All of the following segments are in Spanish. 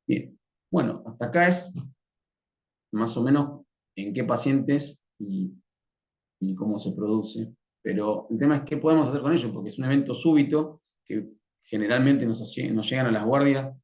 Bien, bueno, hasta acá es más o menos en qué pacientes y cómo se produce. Pero el tema es qué podemos hacer con ello, porque es un evento súbito que generalmente nos llegan a las guardias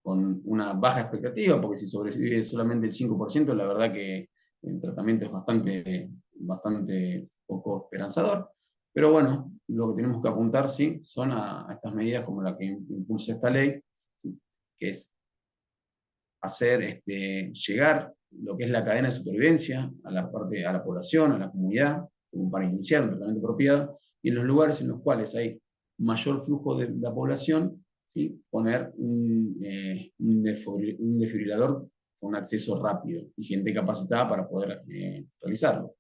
con una baja expectativa, porque si sobrevive solamente el 5%, la verdad que el tratamiento es bastante poco esperanzador. Pero bueno, lo que tenemos que apuntar, sí, son a estas medidas como la que impulsa esta ley, ¿sí? Que es hacer llegar lo que es la cadena de supervivencia a a la población, a la comunidad, como para iniciar un tratamiento apropiado, y en los lugares en los cuales hay mayor flujo de la población, ¿sí? Poner un desfibrilador con acceso rápido y gente capacitada para poder realizarlo.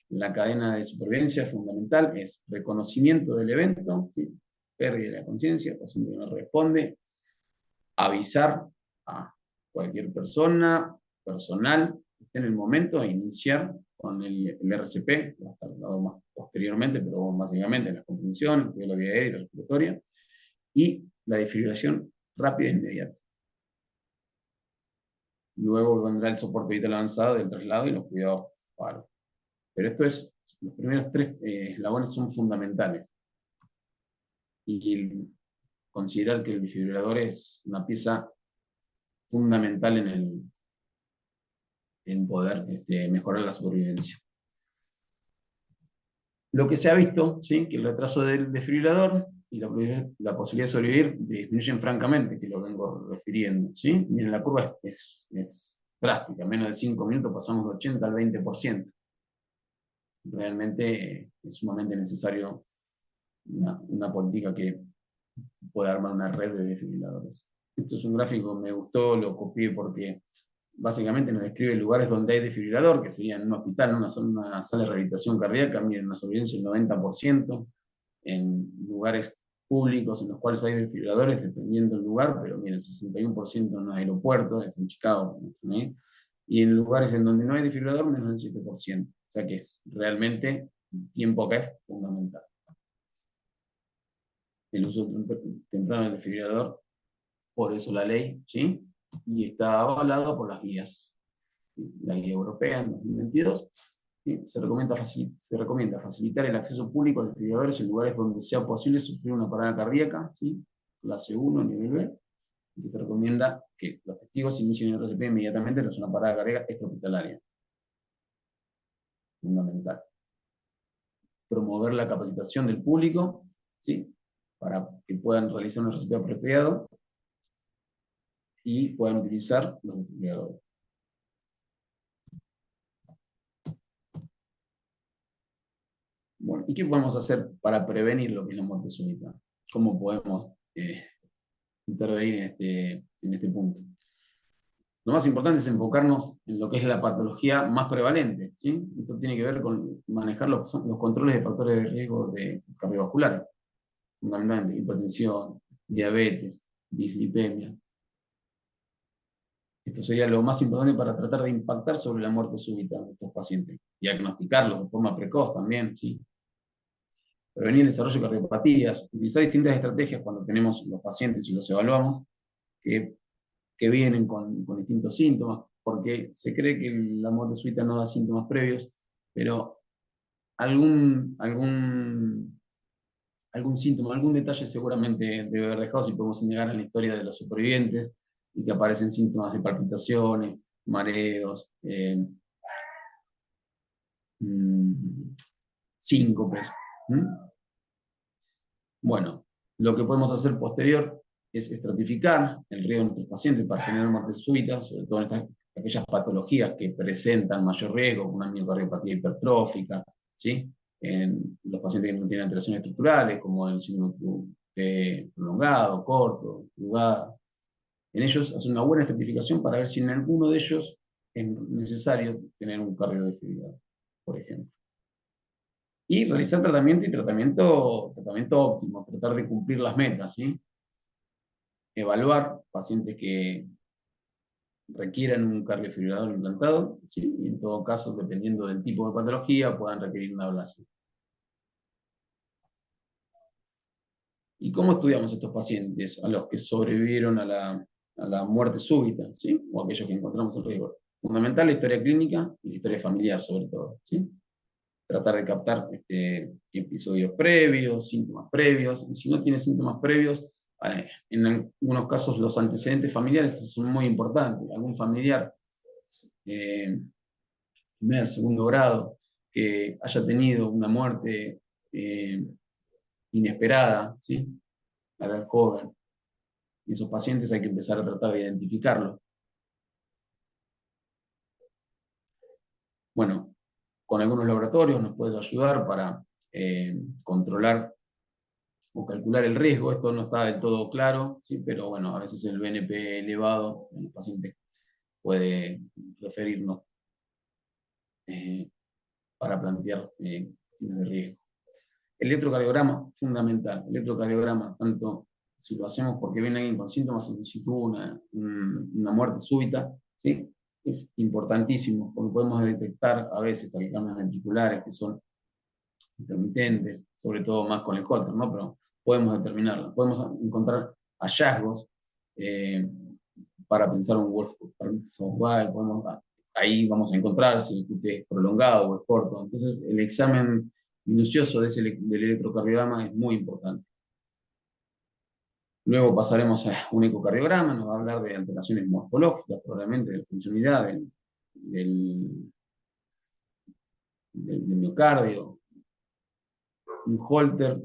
La cadena de supervivencia fundamental es reconocimiento del evento, ¿sí? Pérdida de la conciencia, paciente que no responde, avisar a cualquier persona, personal, que esté en el momento de iniciar con el RCP, va a estar dado más posteriormente, pero básicamente la comprensión, la vía aérea y la respiratoria, y la desfibrilación rápida e inmediata. Luego vendrá el soporte vital avanzado del traslado y los cuidados para. Pero los primeros tres eslabones son fundamentales. Y considerar que el desfibrilador es una pieza fundamental en poder mejorar la supervivencia. Lo que se ha visto, ¿sí? Que el retraso del desfibrilador y la posibilidad de sobrevivir disminuyen francamente, que lo vengo refiriendo. ¿Sí? Miren, la curva es drástica, menos de 5 minutos pasamos de 80 al 20%. Realmente es sumamente necesario una política que pueda armar una red de desfibriladores. Esto es un gráfico que me gustó, lo copié porque básicamente nos describe lugares donde hay desfibrilador, que sería en un hospital, en una sala de rehabilitación cardíaca, miren, una sobrevivencia del 90%, en lugares públicos en los cuales hay desfibriladores, dependiendo del lugar, pero miren, 61% en un aeropuerto, en Chicago, ¿sí? Y en lugares en donde no hay desfibrilador, menos del 7%. O sea que es realmente el tiempo que es fundamental. El uso temprano del desfibrilador, por eso la ley, ¿sí? Y está avalado por las guías. La guía europea en 2022, ¿sí? Se recomienda facilitar el acceso público a desfibriladores en lugares donde sea posible sufrir una parada cardíaca, ¿sí? Clase 1, nivel B, y que se recomienda que los testigos inicien el RCP inmediatamente tras una parada cardíaca extrahospitalaria. Fundamental. Promover la capacitación del público, ¿sí? Para que puedan realizar un RCP apropiado y puedan utilizar los desfibriladores. Bueno, ¿y qué podemos hacer para prevenir lo que es la muerte súbita? ¿Cómo podemos intervenir en este punto? Lo más importante es enfocarnos en lo que es la patología más prevalente, ¿sí? Esto tiene que ver con manejar los controles de factores de riesgo cardiovasculares, fundamentalmente hipertensión, diabetes, dislipemia. Esto sería lo más importante para tratar de impactar sobre la muerte súbita de estos pacientes, diagnosticarlos de forma precoz también, ¿sí? Prevenir el desarrollo de cardiopatías, utilizar distintas estrategias cuando tenemos los pacientes y los evaluamos, que vienen con distintos síntomas, porque se cree que la muerte súbita no da síntomas previos, pero algún síntoma, algún detalle seguramente debe haber dejado si podemos llegar a la historia de los supervivientes y que aparecen síntomas de palpitaciones, mareos, síncopes. Bueno, lo que podemos hacer posterior es estratificar el riesgo de nuestros pacientes para generar muerte súbita, sobre todo en aquellas patologías que presentan mayor riesgo, una miocardiopatía hipertrófica, ¿sí? En los pacientes que no tienen alteraciones estructurales, como el síndrome prolongado, corto, jugada. En ellos hacer una buena estratificación para ver si en alguno de ellos es necesario tener un cardiodesfibrilador, por ejemplo. Y realizar tratamiento y tratamiento óptimo, tratar de cumplir las metas, ¿sí? Evaluar pacientes que requieran un cardiofibrilador implantado, ¿sí? Y en todo caso, dependiendo del tipo de patología, puedan requerir una ablación. ¿Y cómo estudiamos estos pacientes a los que sobrevivieron a la muerte súbita, ¿sí? O aquellos que encontramos en riesgo? Fundamental la historia clínica y la historia familiar, sobre todo, ¿sí? Tratar de captar episodios previos, síntomas previos. Y si no tiene síntomas previos, en algunos casos los antecedentes familiares son muy importantes. Algún familiar, primer, segundo grado, que haya tenido una muerte inesperada, ¿sí? A la joven. Y esos pacientes hay que empezar a tratar de identificarlos. Bueno, con algunos laboratorios nos puedes ayudar para controlar o calcular el riesgo. Esto no está del todo claro, ¿sí? Pero bueno, a veces el BNP elevado en el paciente puede referirnos eh, para plantear cuestiones de riesgo. El electrocardiograma, fundamental. El electrocardiograma, tanto si lo hacemos porque viene alguien con síntomas o si tuvo una muerte súbita, ¿sí? Es importantísimo, porque podemos detectar a veces taquicardias ventriculares que son intermitentes, sobre todo más con el Holter, ¿no? Pero podemos determinarlo. Podemos encontrar hallazgos para pensar un Wolf-Parkinson White, ahí vamos a encontrar si el QT es prolongado o es corto. Entonces, el examen minucioso del electrocardiograma es muy importante. Luego pasaremos a un ecocardiograma, nos va a hablar de alteraciones morfológicas, probablemente de funcionalidad del miocardio, un Holter,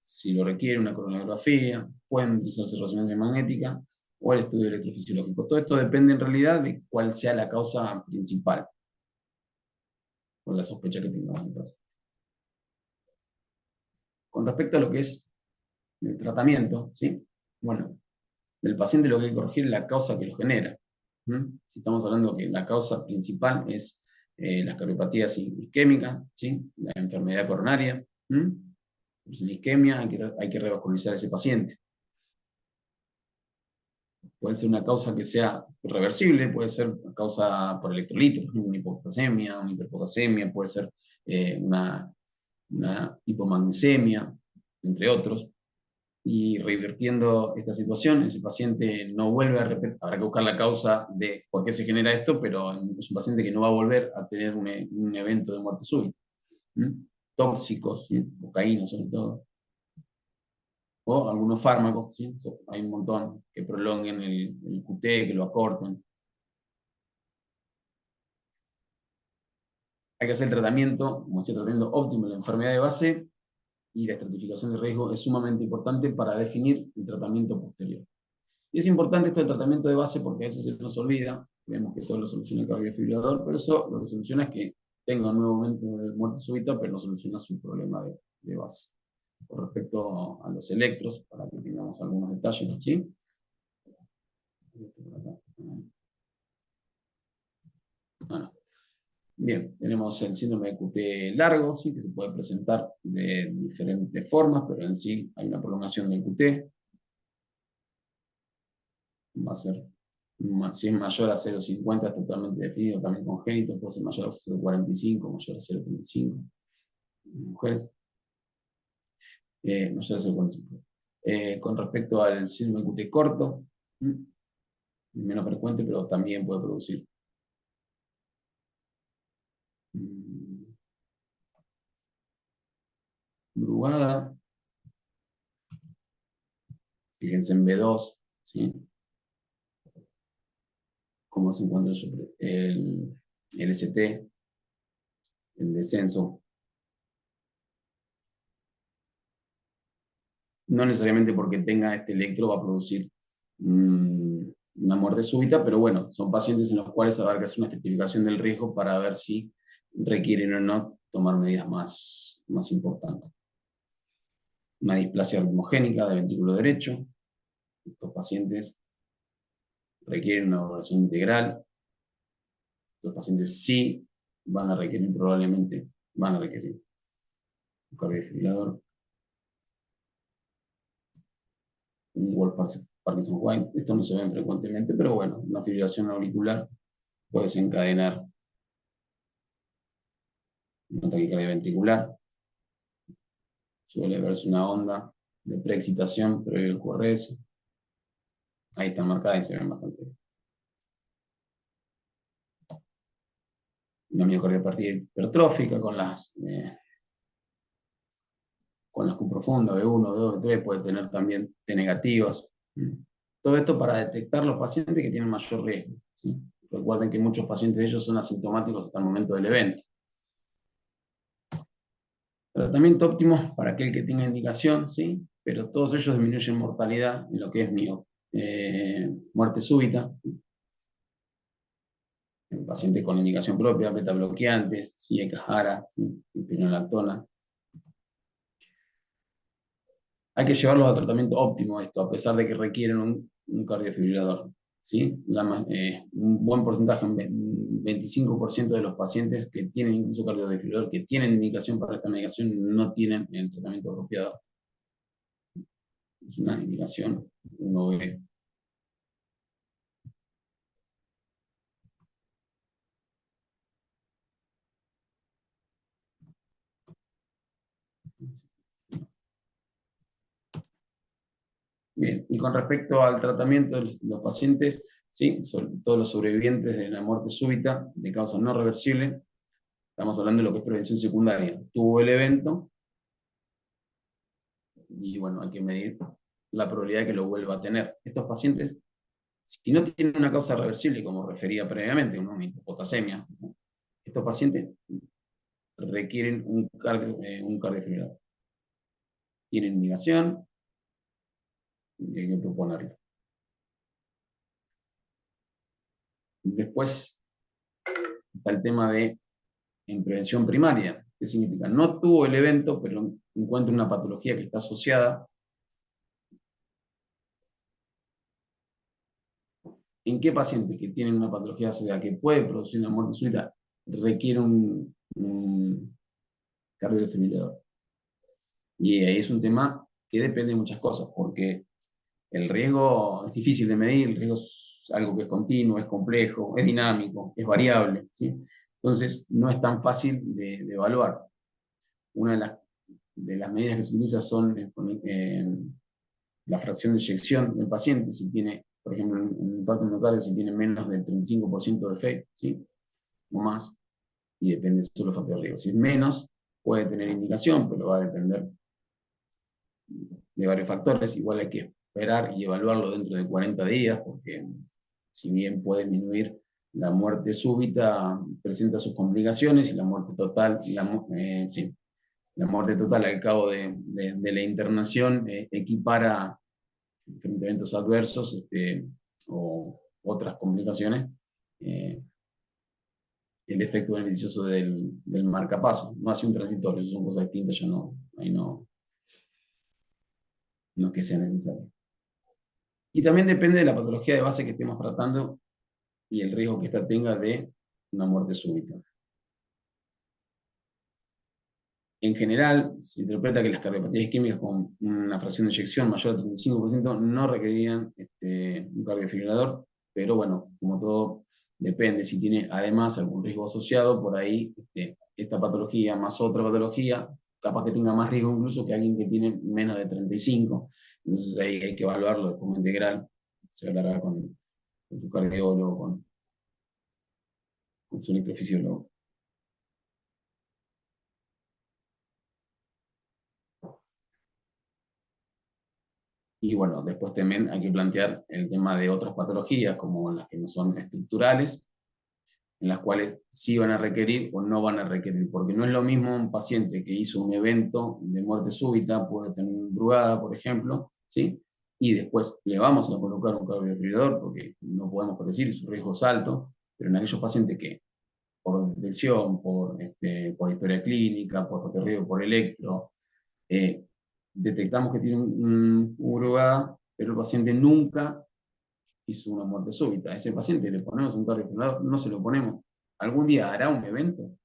si lo requiere, una coronografía, pueden utilizarse resonancia magnética o el estudio electrofisiológico. Todo esto depende en realidad de cuál sea la causa principal, o la sospecha que tengamos en el caso. Con respecto a lo que es el tratamiento, ¿sí? Bueno, del paciente lo que hay que corregir es la causa que lo genera. Si estamos hablando que la causa principal es las cardiopatías isquémicas, ¿sí? La enfermedad coronaria, pues en isquemia hay que revascularizar a ese paciente. Puede ser una causa que sea reversible, puede ser causa por electrolitos, una hipopotasemia, una hiperpotasemia, puede ser una hipomagnesemia, entre otros. Y revirtiendo esta situación, ese paciente no vuelve a repetir, habrá que buscar la causa de por qué se genera esto, pero es un paciente que no va a volver a tener un evento de muerte súbita. Tóxicos, ¿sí? Cocaína sobre todo, o algunos fármacos, ¿sí? Hay un montón que prolonguen el QT, que lo acorten. Hay que hacer el tratamiento, como decía, tratamiento óptimo de la enfermedad de base, y la estratificación de riesgo es sumamente importante para definir el tratamiento posterior. Y es importante esto del tratamiento de base porque a veces se nos olvida, vemos que todo lo soluciona el cardiofibrilador, pero eso lo que soluciona es que tenga un nuevo momento de muerte súbita, pero no soluciona su problema de base. Con respecto a los electros, para que tengamos algunos detalles, ¿sí? Bueno, bien, tenemos el síndrome de QT largo, ¿sí? Que se puede presentar de diferentes formas, pero en sí hay una prolongación del QT. Va a ser, si es mayor a 0,50 es totalmente definido, también congénito, puede ser mayor a 0,45, mayor a 0,35 mujeres, mayor a 0,45. Con respecto al síndrome QT corto, menos frecuente, pero también puede producir brugada, fíjense en B2, ¿sí? Cómo se encuentra el ST, el descenso. No necesariamente porque tenga este electro va a producir una muerte súbita, pero bueno, son pacientes en los cuales habrá que hacer una estratificación del riesgo para ver si requieren o no tomar medidas más importantes. Una displasia ritmogénica del ventrículo derecho. Estos pacientes requieren una evaluación integral. Estos pacientes sí van a requerir, probablemente, van a requerir un cardiofibrilador, un Wolf Parkinson White. Esto no se ven frecuentemente, pero bueno, una fibrilación auricular puede desencadenar una taquicardia ventricular. Suele verse una onda de preexcitación previo al QRS. Ahí están marcadas y se ven bastante bien. Una miocardiopatía hipertrófica con las Q profundas, B1, B2, B3, puede tener también T negativos. Todo esto para detectar los pacientes que tienen mayor riesgo, ¿sí? Recuerden que muchos pacientes de ellos son asintomáticos hasta el momento del evento. Tratamiento óptimo para aquel que tenga indicación, ¿sí? Pero todos ellos disminuyen mortalidad en lo que es muerte súbita. En pacientes con indicación propia, beta bloqueantes, ¿sí? Ecajara, ¿sí? Pironolactona. Hay que llevarlos a tratamiento óptimo esto, a pesar de que requieren un cardiofibrilador, ¿sí? Un buen porcentaje, un 25% de los pacientes que tienen incluso cardiofibrilador, que tienen indicación para esta medicación, no tienen el tratamiento apropiado. Es una indicación, uno ve. Bien, y con respecto al tratamiento de los pacientes, ¿sí? Sobre todo los sobrevivientes de la muerte súbita de causa no reversible, estamos hablando de lo que es prevención secundaria. Tuvo el evento y bueno, hay que medir la probabilidad de que lo vuelva a tener. Estos pacientes, si no tienen una causa reversible, como refería previamente, una hipopotasemia, ¿no? Estos pacientes requieren un cardiofibrilador. Tienen indicación y hay que proponerlo. Después está el tema de en prevención primaria. ¿Qué significa? No tuvo el evento, pero encuentra una patología que está asociada. ¿En qué pacientes que tienen una patología asociada que puede producir una muerte súbita requiere un cardiofibrilador? Y ahí es un tema que depende de muchas cosas, porque el riesgo es difícil de medir, el riesgo es algo que es continuo, es complejo, es dinámico, es variable, ¿sí? Entonces, no es tan fácil de evaluar. Una de las medidas que se utiliza son la fracción de eyección del paciente, si tiene, por ejemplo, en el infarto miocardio, si tiene menos del 35% de fe, ¿sí? O más, y depende solo del factor de riesgo. Si es menos, puede tener indicación, pero va a depender de varios factores. Igual hay que esperar y evaluarlo dentro de 40 días, porque si bien puede disminuir la muerte súbita, presenta sus complicaciones y la muerte total, sí, la muerte total al cabo de la internación equipara frente a eventos adversos o otras complicaciones, eh, el efecto beneficioso del marcapaso. No hace un transitorio, eso son cosas distintas, ya no, ahí no es que sea necesario. Y también depende de la patología de base que estemos tratando y el riesgo que ésta tenga de una muerte súbita. En general, se interpreta que las cardiopatías isquémicas con una fracción de eyección mayor al 35% no requerirían un cardiofibrilador, pero bueno, como todo, depende. Si tiene además algún riesgo asociado, por ahí esta patología más otra patología, capaz que tenga más riesgo incluso que alguien que tiene menos de 35. Entonces ahí hay que evaluarlo de forma integral. Se hablará con su cardiólogo, con su electrofisiólogo. Y bueno, después también hay que plantear el tema de otras patologías, como las que no son estructurales, en las cuales sí van a requerir o no van a requerir, porque no es lo mismo un paciente que hizo un evento de muerte súbita, puede tener una brugada, por ejemplo, ¿sí? Y después le vamos a colocar un cardiofibrilador, porque no podemos predecir, su riesgo es alto, pero en aquellos pacientes que por detección, por historia clínica, por recorrido por electro, eh, detectamos que tiene un brugada, pero el paciente nunca hizo una muerte súbita. A ese paciente le ponemos un cardiofibrilador, no se lo ponemos. ¿Algún día hará un evento?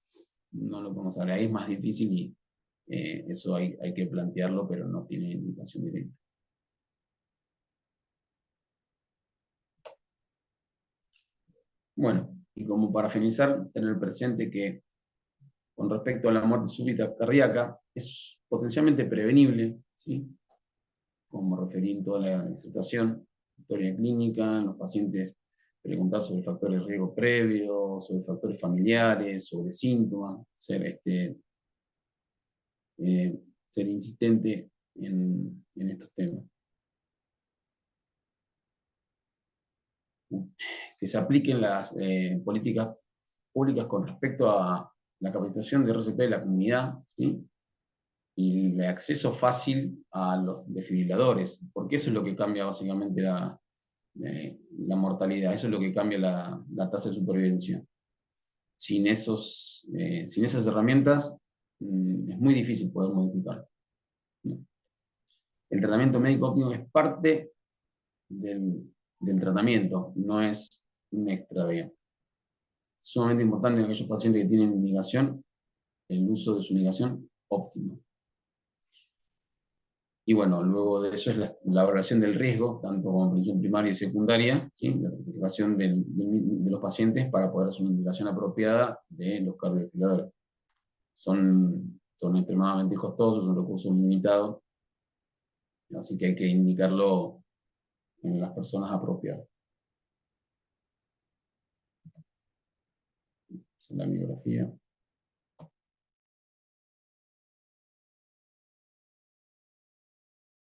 No lo podemos saber, ahí es más difícil y eso hay que plantearlo, pero no tiene indicación directa. Bueno, y como para finalizar, tener presente que con respecto a la muerte súbita cardíaca, es potencialmente prevenible, ¿sí? como referí en toda la disertación, historia clínica, en los pacientes preguntar sobre factores de riesgo previos, sobre factores familiares, sobre síntomas, ser insistente en estos temas. Que se apliquen las políticas públicas con respecto a la capacitación de RCP de la comunidad, ¿sí? Y el acceso fácil a los desfibriladores, porque eso es lo que cambia básicamente la mortalidad, eso es lo que cambia la tasa de supervivencia. Sin esas herramientas es muy difícil poder modificar. El tratamiento médico óptimo es parte del tratamiento, no es un extra vía. Es sumamente importante en aquellos pacientes que tienen indicación, el uso de su indicación óptima. Y bueno, luego de eso es la evaluación del riesgo, tanto como prevención primaria y secundaria, ¿sí? La participación de los pacientes para poder hacer una indicación apropiada de los cardiofibriladores. Son extremadamente costosos, son recursos limitados, así que hay que indicarlo en las personas apropiadas. Esa es la bibliografía.